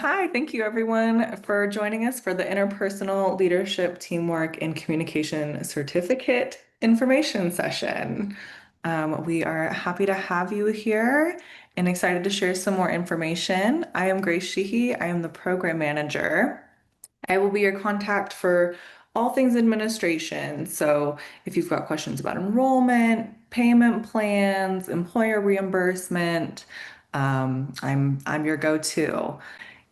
Hi, thank you everyone for joining us for the Interpersonal Leadership, Teamwork, and Communication Certificate Information Session. We are happy to have you here and excited to share some more information. I am Grace Sheehy. I am the program manager. I will be your contact for all things administration. So if you've got questions about enrollment, payment plans, employer reimbursement, I'm your go-to.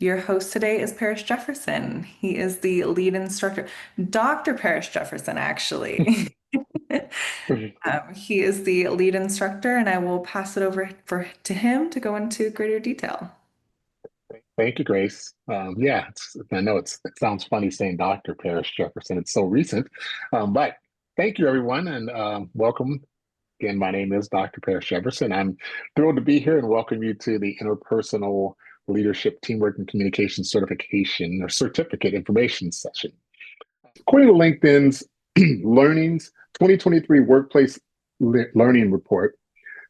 Your host today is Parish Jefferson. He is the lead instructor, Dr. Parish Jefferson, actually. He is the lead instructor, and I will pass it over to him to go into greater detail. Thank you, Grace. I know it sounds funny saying Dr. Parish Jefferson. It's so recent, but thank you, everyone, and welcome. Again, my name is Dr. Parish Jefferson. I'm thrilled to be here and welcome you to the Interpersonal Leadership, Teamwork, and Communication Certification or Certificate Information Session. According to LinkedIn's Learnings 2023 Workplace Learning Report,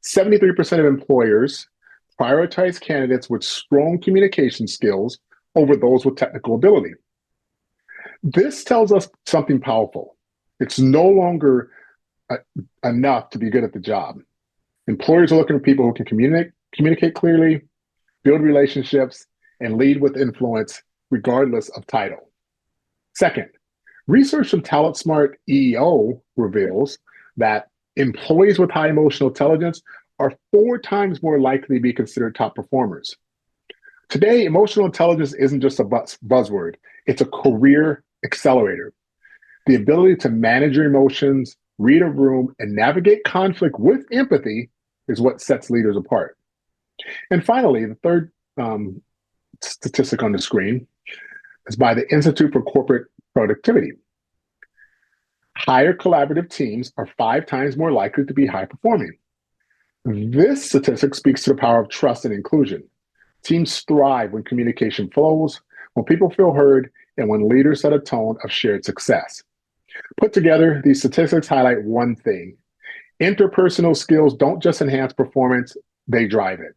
73% of employers prioritize candidates with strong communication skills over those with technical ability. This tells us something powerful. It's no longer enough to be good at the job. Employers are looking for people who can communicate clearly, build relationships, and lead with influence, regardless of title. Second, research from TalentSmart EEO reveals that employees with high emotional intelligence are 4 times more likely to be considered top performers. Today, emotional intelligence isn't just a buzzword, it's a career accelerator. The ability to manage your emotions, read a room, and navigate conflict with empathy is what sets leaders apart. And finally, the third statistic on the screen is by the Institute for Corporate Productivity. Higher collaborative teams are 5 times more likely to be high performing. This statistic speaks to the power of trust and inclusion. Teams thrive when communication flows, when people feel heard, and when leaders set a tone of shared success. Put together, these statistics highlight one thing. Interpersonal skills don't just enhance performance, they drive it.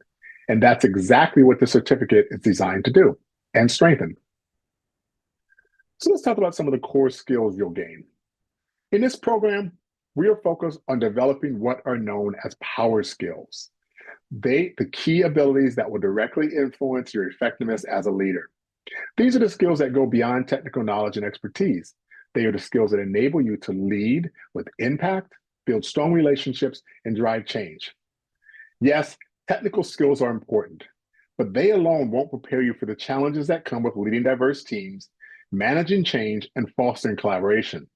And that's exactly what the certificate is designed to do and strengthen. So let's talk about some of the core skills you'll gain. In this program, we are focused on developing what are known as power skills. The key abilities that will directly influence your effectiveness as a leader. These are the skills that go beyond technical knowledge and expertise. They are the skills that enable you to lead with impact, build strong relationships, and drive change. Yes, technical skills are important, but they alone won't prepare you for the challenges that come with leading diverse teams, managing change, and fostering collaboration.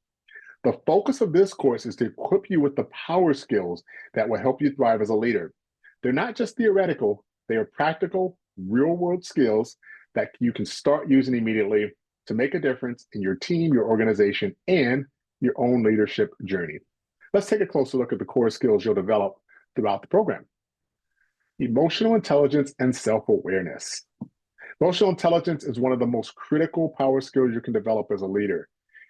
The focus of this course is to equip you with the power skills that will help you thrive as a leader. They're not just theoretical, they are practical, real-world skills that you can start using immediately to make a difference in your team, your organization, and your own leadership journey. Let's take a closer look at the core skills you'll develop throughout the program. Emotional intelligence and self-awareness. Emotional intelligence is one of the most critical power skills you can develop as a leader.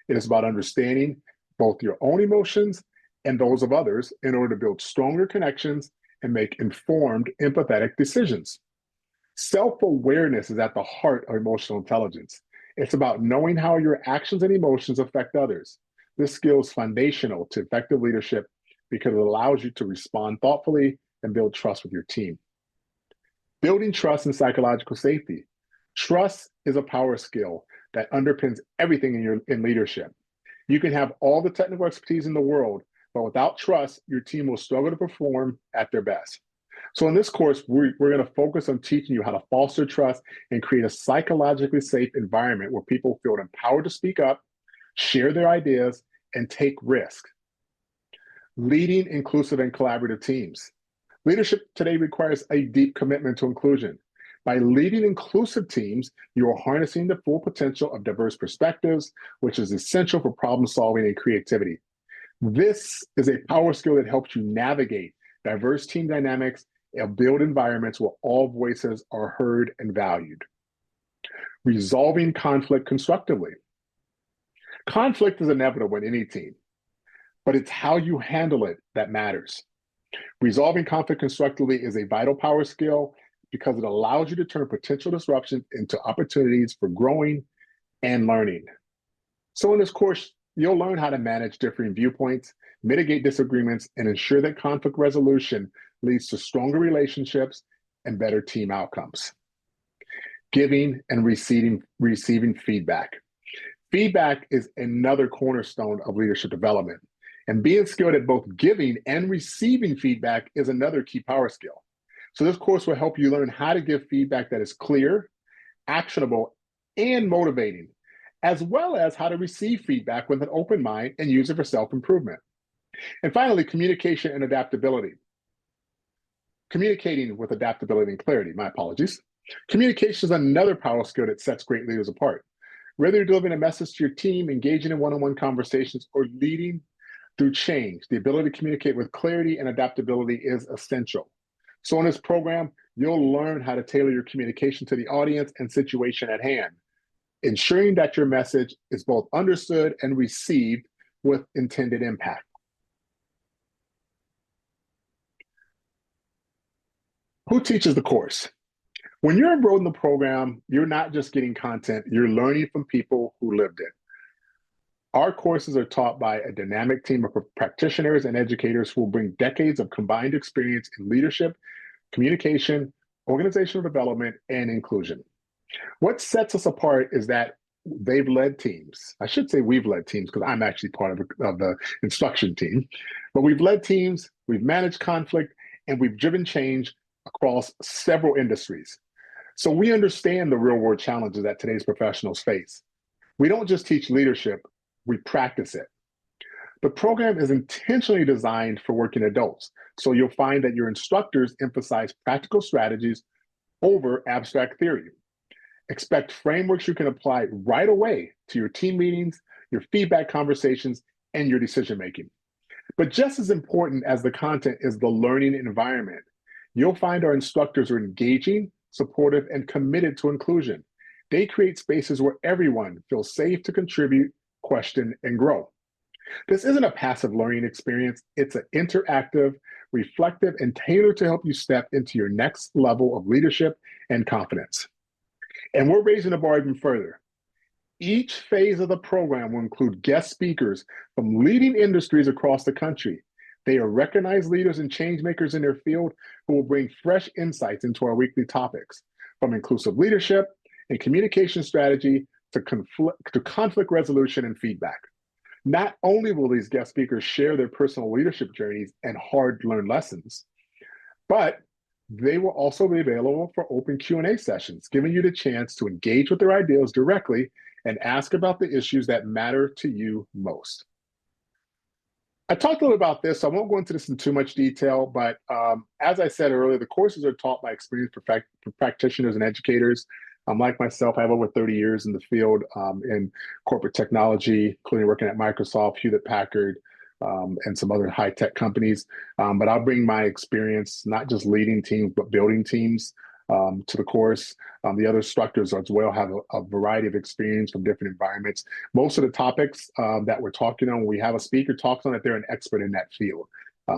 It is about understanding both your own emotions and those of others in order to build stronger connections and make informed, empathetic decisions. Self-awareness is at the heart of emotional intelligence. It's about knowing how your actions and emotions affect others. This skill is foundational to effective leadership because it allows you to respond thoughtfully and build trust with your team. Building trust and psychological safety. Trust is a power skill that underpins everything in leadership. You can have all the technical expertise in the world, but without trust, your team will struggle to perform at their best. So in this course, we're going to focus on teaching you how to foster trust and create a psychologically safe environment where people feel empowered to speak up, share their ideas, and take risks. Leading inclusive and collaborative teams. Leadership today requires a deep commitment to inclusion. By leading inclusive teams, you are harnessing the full potential of diverse perspectives, which is essential for problem solving and creativity. This is a power skill that helps you navigate diverse team dynamics and build environments where all voices are heard and valued. Resolving conflict constructively. Conflict is inevitable in any team, but it's how you handle it that matters. Resolving conflict constructively is a vital power skill because it allows you to turn potential disruptions into opportunities for growing and learning. So in this course, you'll learn how to manage differing viewpoints, mitigate disagreements, and ensure that conflict resolution leads to stronger relationships and better team outcomes. Giving and receiving feedback. Feedback is another cornerstone of leadership development. And being skilled at both giving and receiving feedback is another key power skill. So this course will help you learn how to give feedback that is clear, actionable, and motivating, as well as how to receive feedback with an open mind and use it for self-improvement. And finally, communication and adaptability. Communicating with adaptability and clarity, my apologies. Communication is another power skill that sets great leaders apart. Whether you're delivering a message to your team, engaging in one-on-one conversations, or leading through change, the ability to communicate with clarity and adaptability is essential. So in this program, you'll learn how to tailor your communication to the audience and situation at hand, ensuring that your message is both understood and received with intended impact. Who teaches the course? When you're enrolled in the program, you're not just getting content, you're learning from people who lived it. Our courses are taught by a dynamic team of practitioners and educators who will bring decades of combined experience in leadership, communication, organizational development, and inclusion. What sets us apart is that they've led teams. I should say we've led teams because I'm actually part of the instruction team. But we've led teams, we've managed conflict, and we've driven change across several industries. So we understand the real world challenges that today's professionals face. We don't just teach leadership, we practice it. The program is intentionally designed for working adults. So you'll find that your instructors emphasize practical strategies over abstract theory. Expect frameworks you can apply right away to your team meetings, your feedback conversations, and your decision making. But just as important as the content is the learning environment. You'll find our instructors are engaging, supportive, and committed to inclusion. They create spaces where everyone feels safe to contribute, question, and grow. This isn't a passive learning experience. It's an interactive, reflective, and tailored to help you step into your next level of leadership and confidence. And we're raising the bar even further. Each phase of the program will include guest speakers from leading industries across the country. They are recognized leaders and change makers in their field who will bring fresh insights into our weekly topics, from inclusive leadership and communication strategy to conflict resolution and feedback. Not only will these guest speakers share their personal leadership journeys and hard-learned lessons, but they will also be available for open Q&A sessions, giving you the chance to engage with their ideas directly and ask about the issues that matter to you most. I talked a little about this, so I won't go into this in too much detail, but as I said earlier, the courses are taught by experienced practitioners and educators. Like myself, I have over 30 years in the field in corporate technology, including working at Microsoft, Hewlett-Packard, and some other high-tech companies. But I'll bring my experience, not just leading teams, but building teams to the course. The other instructors as well have a variety of experience from different environments. Most of the topics that we're talking on, when we have a speaker talks on it, they're an expert in that field.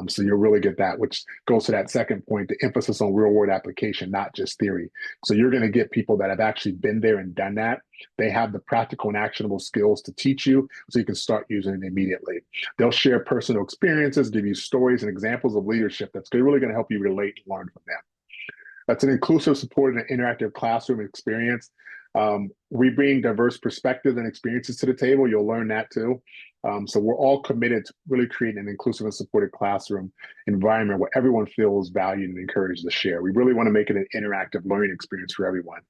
So you'll really get that, which goes to that second point, the emphasis on real world application, not just theory. So you're going to get people that have actually been there and done that. They have the practical and actionable skills to teach you so you can start using it immediately. They'll share personal experiences, give you stories and examples of leadership that's really going to help you relate and learn from them. That's an inclusive, supported, and interactive classroom experience. We bring diverse perspectives and experiences to the table. You'll learn that too. So we're all committed to really creating an inclusive and supported classroom environment where everyone feels valued and encouraged to share. We really want to make it an interactive learning experience for everyone.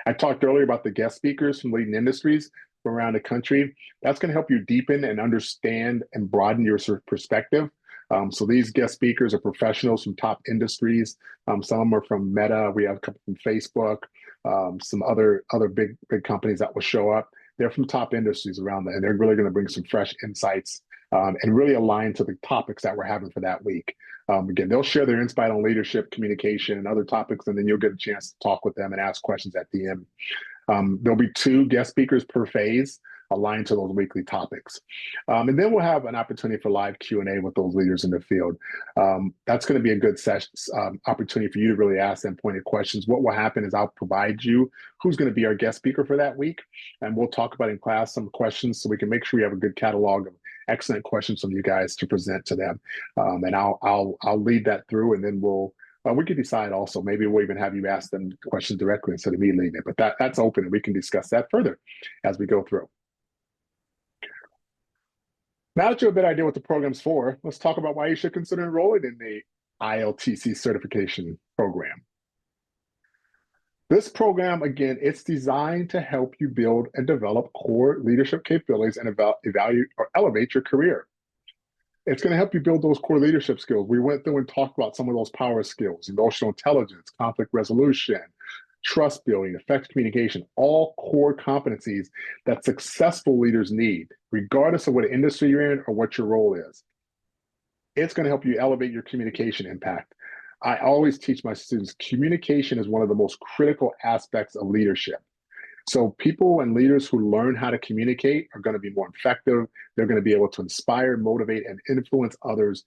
I talked earlier about the guest speakers from leading industries from around the country. That's going to help you deepen and understand and broaden your perspective. So these guest speakers are professionals from top industries. Some are from Meta. We have a couple from Facebook. Some other big companies that will show up. They're from top industries around that, and they're really going to bring some fresh insights and really align to the topics that we're having for that week. Again, they'll share their insight on leadership, communication, and other topics, and then you'll get a chance to talk with them and ask questions at the end. There'll be 2 guest speakers per phase. aligned to those weekly topics. And then we'll have an opportunity for live Q&A with those leaders in the field. That's going to be a good opportunity for you to really ask them pointed questions. What will happen is I'll provide you who's going to be our guest speaker for that week, and we'll talk about in class some questions so we can make sure we have a good catalog of excellent questions from you guys to present to them. And I'll lead that through, and then we can decide also. Maybe we'll even have you ask them questions directly instead of me leading it. But that's open, and we can discuss that further as we go through. Now that you have a better idea what the program's for, let's talk about why you should consider enrolling in the ILTC certification program. This program, again, it's designed to help you build and develop core leadership capabilities and evaluate or elevate your career. It's going to help you build those core leadership skills. We went through and talked about some of those power skills: emotional intelligence, conflict resolution, trust building, effective communication, all core competencies that successful leaders need, regardless of what industry you're in or what your role is. It's going to help you elevate your communication impact. I always teach my students communication is one of the most critical aspects of leadership. So people and leaders who learn how to communicate are going to be more effective. They're going to be able to inspire, motivate, and influence others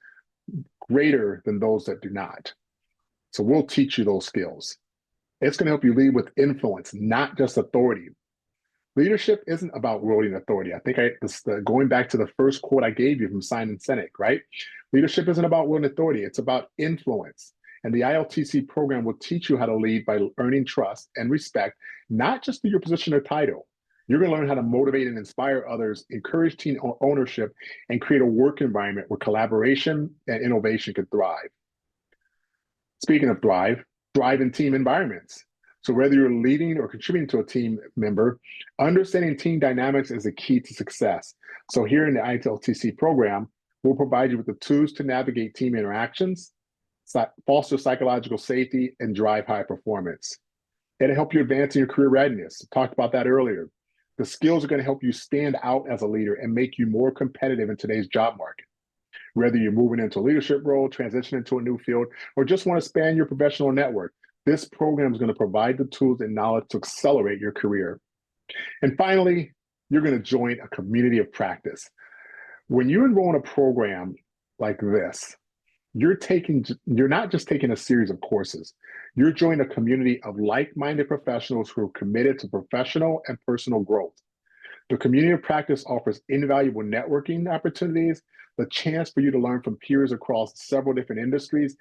greater than those that do not. So we'll teach you those skills. It's going to help you lead with influence, not just authority. Leadership isn't about wielding authority. I think going back to the first quote I gave you from Simon Sinek, right? Leadership isn't about wielding authority. It's about influence. And the ILTC program will teach you how to lead by earning trust and respect, not just through your position or title. You're going to learn how to motivate and inspire others, encourage team ownership, and create a work environment where collaboration and innovation can thrive. Speaking of thrive in team environments. So whether you're leading or contributing to a team member, understanding team dynamics is a key to success. So here in the ILTC program, we'll provide you with the tools to navigate team interactions, foster psychological safety, and drive high performance. It'll help you advance in your career readiness. I talked about that earlier. The skills are going to help you stand out as a leader and make you more competitive in today's job market. Whether you're moving into a leadership role, transitioning to a new field, or just want to expand your professional network, this program is going to provide the tools and knowledge to accelerate your career. And finally, you're going to join a community of practice. When you enroll in a program like this, you're not just taking a series of courses. You're joining a community of like-minded professionals who are committed to professional and personal growth. The community of practice offers invaluable networking opportunities, the chance for you to learn from peers across several different industries,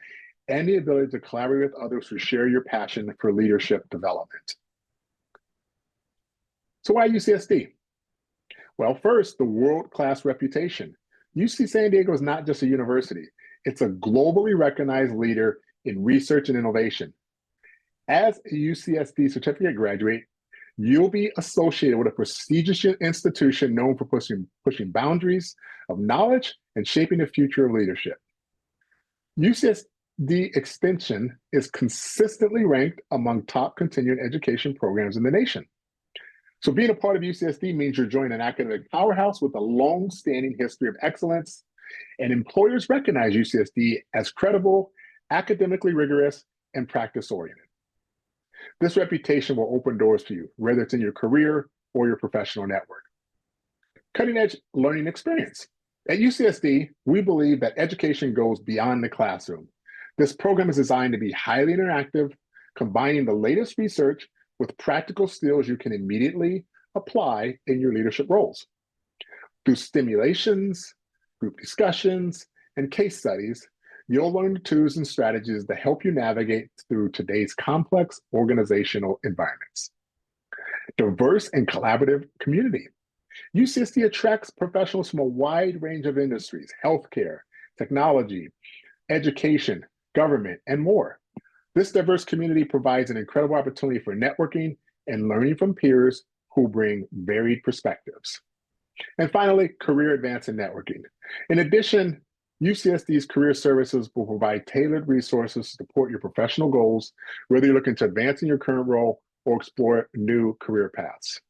and the ability to collaborate with others who share your passion for leadership development. So why UCSD? Well, first, the world-class reputation. UC San Diego is not just a university. It's a globally recognized leader in research and innovation. As a UCSD certificate graduate, you'll be associated with a prestigious institution known for pushing boundaries of knowledge and shaping the future of leadership. UCSD Extension is consistently ranked among top continuing education programs in the nation. So being a part of UCSD means you're joining an academic powerhouse with a long-standing history of excellence, and employers recognize UCSD as credible, academically rigorous, and practice-oriented. This reputation will open doors for you, whether it's in your career or your professional network. Cutting-edge learning experience. At UCSD, we believe that education goes beyond the classroom. This program is designed to be highly interactive, combining the latest research with practical skills you can immediately apply in your leadership roles. Through stimulations, group discussions, and case studies, you'll learn the tools and strategies that help you navigate through today's complex organizational environments. Diverse and collaborative community. UCSD attracts professionals from a wide range of industries: healthcare, technology, education, government, and more. This diverse community provides an incredible opportunity for networking and learning from peers who bring varied perspectives. And finally, career advance and networking. In addition, UCSD's career services will provide tailored resources to support your professional goals, whether you're looking to advance in your current role or explore new career paths.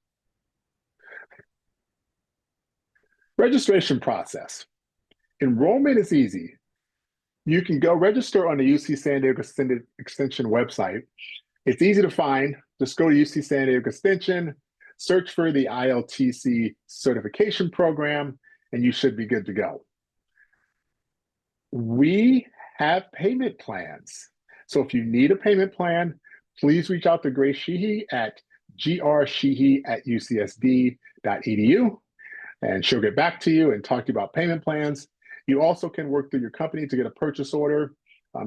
Registration process. Enrollment is easy. You can go register on the UC San Diego Extension website. It's easy to find. Just go to UC San Diego Extension, search for the ILTC certification program, and you should be good to go. We have payment plans. So if you need a payment plan, please reach out to Grace Sheehy at grsheehy@ucsd.edu, and she'll get back to you and talk to you about payment plans. You also can work through your company to get a purchase order.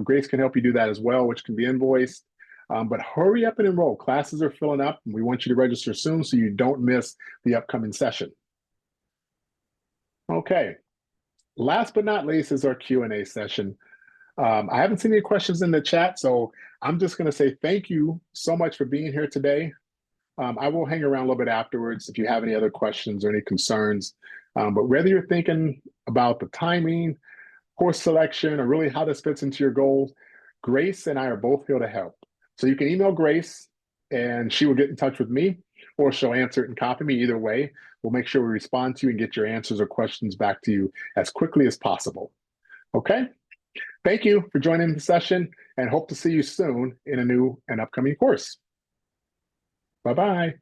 Grace can help you do that as well, which can be invoiced. But hurry up and enroll. Classes are filling up, and we want you to register soon so you don't miss the upcoming session. Okay. Last but not least is our Q&A session. I haven't seen any questions in the chat, so I'm just going to say thank you so much for being here today. I will hang around a little bit afterwards if you have any other questions or any concerns. But whether you're thinking about the timing, course selection, or really how this fits into your goals, Grace and I are both here to help. So you can email Grace and she will get in touch with me, or she'll answer it and copy me. Either way, we'll make sure we respond to you and get your answers or questions back to you as quickly as possible. Okay? Thank you for joining the session, and hope to see you soon in a new and upcoming course. Bye-bye.